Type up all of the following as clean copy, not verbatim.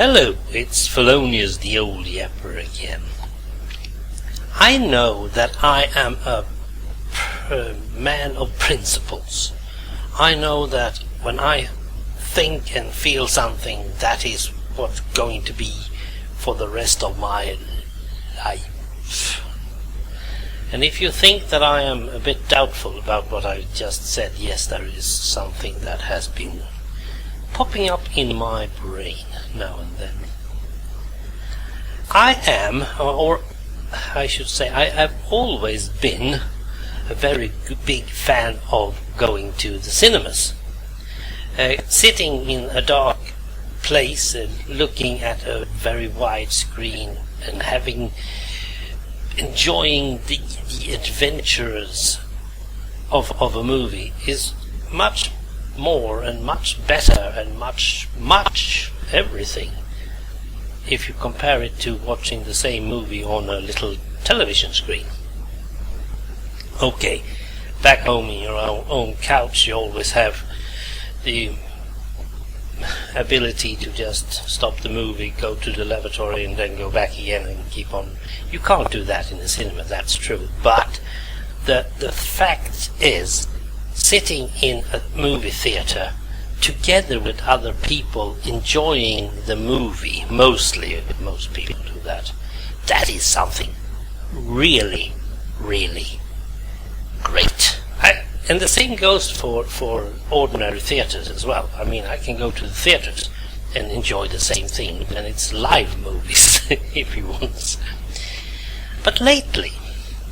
Hello, it's Fellonius the old yapper again. I know that I am a man of principles. I know that when I think and feel something, that is what's going to be for the rest of my life. And if you think that I am a bit doubtful about what I just said, yes, there is something that has been popping up in my brain now and then. I am, or I should say, I have always been a very big fan of going to the cinemas. Sitting in a dark place and looking at a very wide screen and enjoying the adventures of a movie is much more and much better and much everything if you compare it to watching the same movie on a little television screen. Okay, back home in your own couch you always have the ability to just stop the movie, go to the lavatory and then go back again and keep on. You can't do that in the cinema, that's true, but the fact is, sitting in a movie theater together with other people enjoying the movie, most people do that, that is something really great. And the same goes for ordinary theaters as well. I mean, I can go to the theaters and enjoy the same thing, and it's live movies if you want. But lately,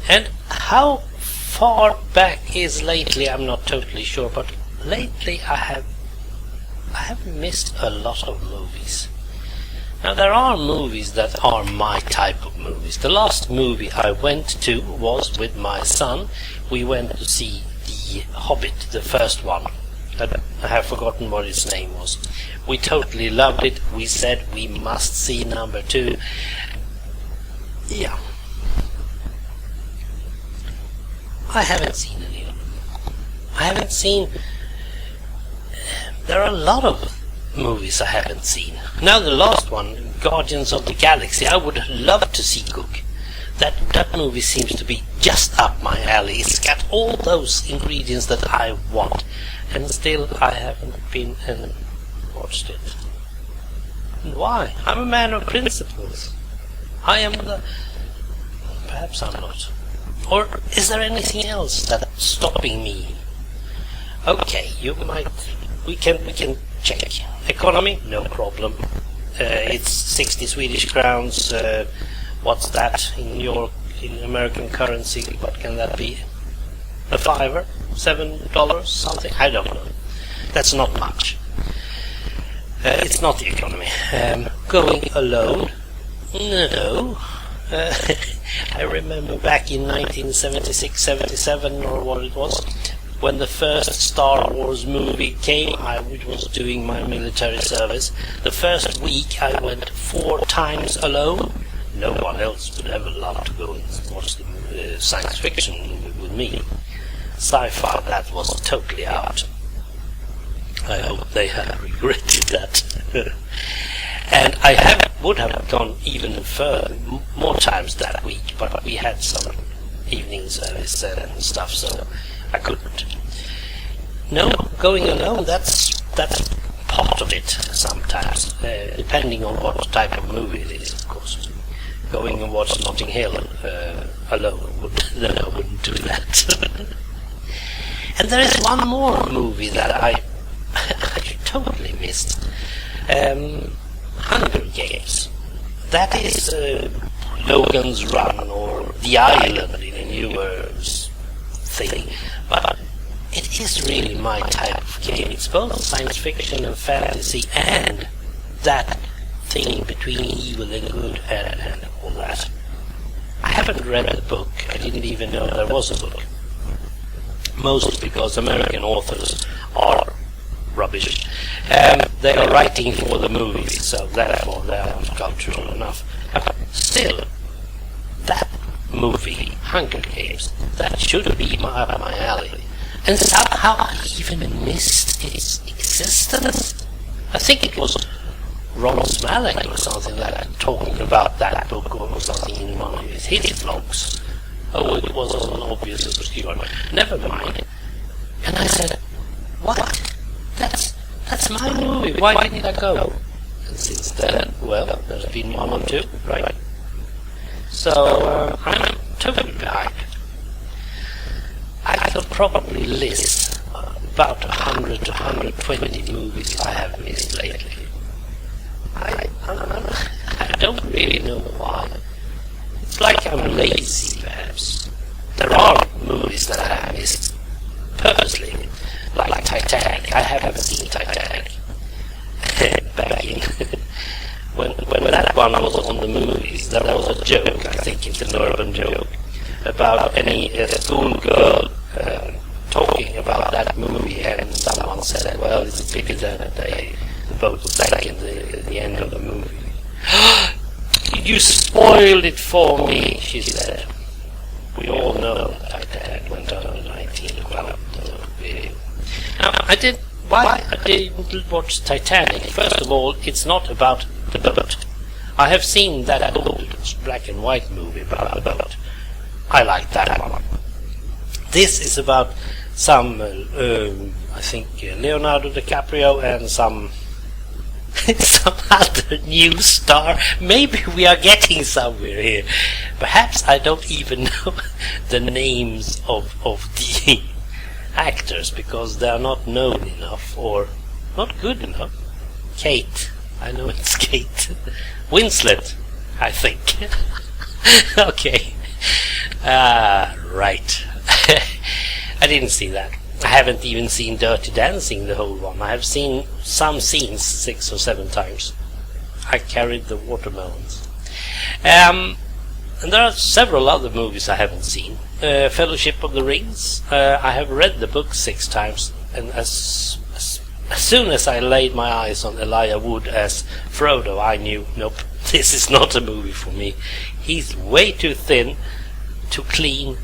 and how far back is lately, I'm not totally sure, but lately I have missed a lot of movies. Now there are movies that are my type of movies. The last movie I went to was with my son. We went to see The Hobbit, the first one. I have forgotten what its name was. We totally loved it. We said we must see number 2. Yeah. I haven't seen any of them. I haven't seen... There are a lot of movies I haven't seen. Now the last one, Guardians of the Galaxy, I would love to see Cook. That movie seems to be just up my alley. It's got all those ingredients that I want, and still I haven't been and watched it. And why? I'm a man of principles. I am the... Perhaps I'm not. Or is there anything else that's stopping me? Okay, we can check. Economy, no problem. It's 60 Swedish crowns. What's that in American currency? What can that be? A $5, $7, something? I don't know. That's not much. It's not the economy. Going alone? No. I remember back in 1976, 77 or what it was, when the first Star Wars movie came. I was doing my military service. The first week I went 4 times alone. No one else would ever love to go and watch the science fiction movie with me. Sci-fi, that was totally out. I hope they have regretted that. And I would have gone even further, more times that week, but we had some evening service and stuff, so I couldn't. No, going alone, that's part of it sometimes, depending on what type of movie it is, of course. Going and watch Notting Hill alone, then I wouldn't do that. And there is one more movie that I totally missed. Hunger Games. That is Logan's Run or The Island in a newer thing. But it is really my type of game. It's both science fiction and fantasy and that thing between evil and good and all that. I haven't read the book. I didn't even know there was a book. Mostly because American authors are rubbish. They are writing for the movies, so therefore they are not cultural enough. But still, that movie, Hunger Games, that should be up my alley. And somehow I even missed its existence. I think it was Ron Smalling or something like that, talking about that book or something in one of his vlogs. Oh, it was an obvious obscure. Never mind. And I said, what? That's my movie. Why didn't I go? And since then, well, there's been one or two, right? So I'm totally behind. I could probably list about 100 to 120 movies I have missed lately. I don't really know why. It's like I'm lazy, perhaps. There are movies that I have missed purposely, like Titanic. I haven't seen Titanic. Back in when that one was on the movies, there was a joke, I think it's an urban joke, about any schoolgirl talking about that movie, and someone said, well, it's a pity that they both sank in the end of the movie. You spoiled it for me, she said. We all know that Titanic went down in 1912. Now, why I didn't watch Titanic? First of all, it's not about the boat. I have seen that old black and white movie about the boat. I like that one. This is about some, I think, Leonardo DiCaprio and some other new star. Maybe we are getting somewhere here. Perhaps I don't even know the names of the actors because they are not known enough or not good enough. Kate. I know it's Kate. Winslet, I think. Okay. Right. I didn't see that. I haven't even seen Dirty Dancing, the whole one. I have seen some scenes 6 or 7 times. I carried the watermelons. And there are several other movies I haven't seen. Fellowship of the Rings. I have read the book 6 times, and as soon as I laid my eyes on Elijah Wood as Frodo, I knew, nope, this is not a movie for me. He's way too thin, too clean.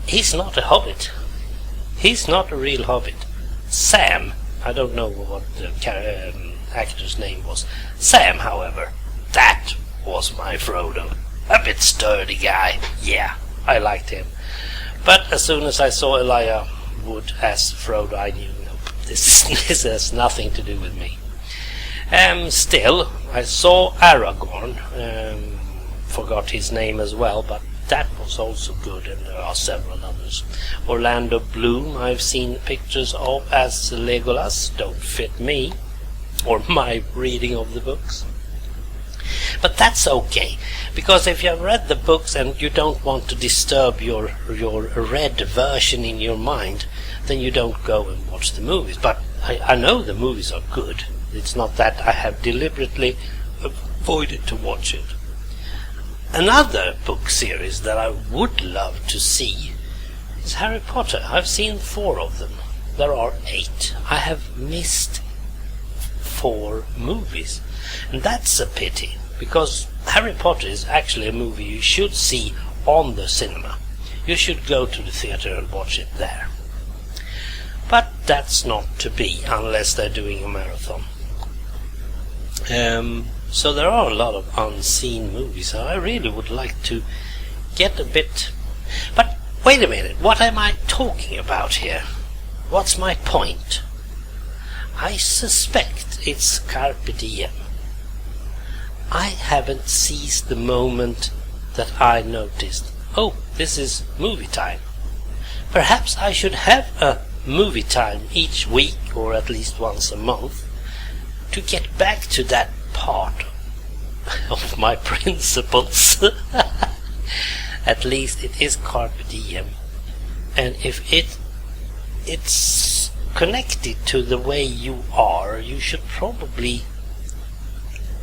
He's not a hobbit. He's not a real hobbit. Sam, I don't know what the actor's name was. Sam, however, that was my Frodo. A bit sturdy guy. Yeah, I liked him. But as soon as I saw Elijah Wood as Frodo, I knew, nope, this has nothing to do with me. Still, I saw Aragorn. Forgot his name as well, but that was also good, and there are several others. Orlando Bloom, I've seen pictures of as Legolas, don't fit me, or my reading of the books. But that's okay, because if you have read the books and you don't want to disturb your read version in your mind, then you don't go and watch the movies. But I know the movies are good. It's not that I have deliberately avoided to watch it. Another book series that I would love to see is Harry Potter. I've seen 4 of them. There are 8. I have missed 4 movies. And that's a pity, because Harry Potter is actually a movie you should see on the cinema. You should go to the theater and watch it there. But that's not to be unless they're doing a marathon. So there are a lot of unseen movies. I really would like to get a bit... But wait a minute, what am I talking about here? What's my point? I suspect it's Carpe Diem. I haven't seized the moment that I noticed, oh, this is movie time. Perhaps I should have a movie time each week, or at least once a month, to get back to that part of my principles. At least it is Carpe Diem, and if it's connected to the way you are, you should probably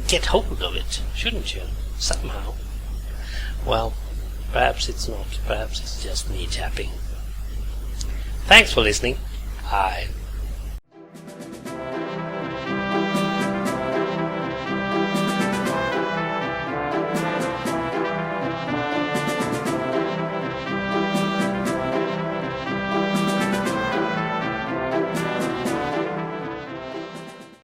get hold of it, shouldn't you? Somehow. Well, perhaps it's not. Perhaps it's just me tapping. Thanks for listening. Bye.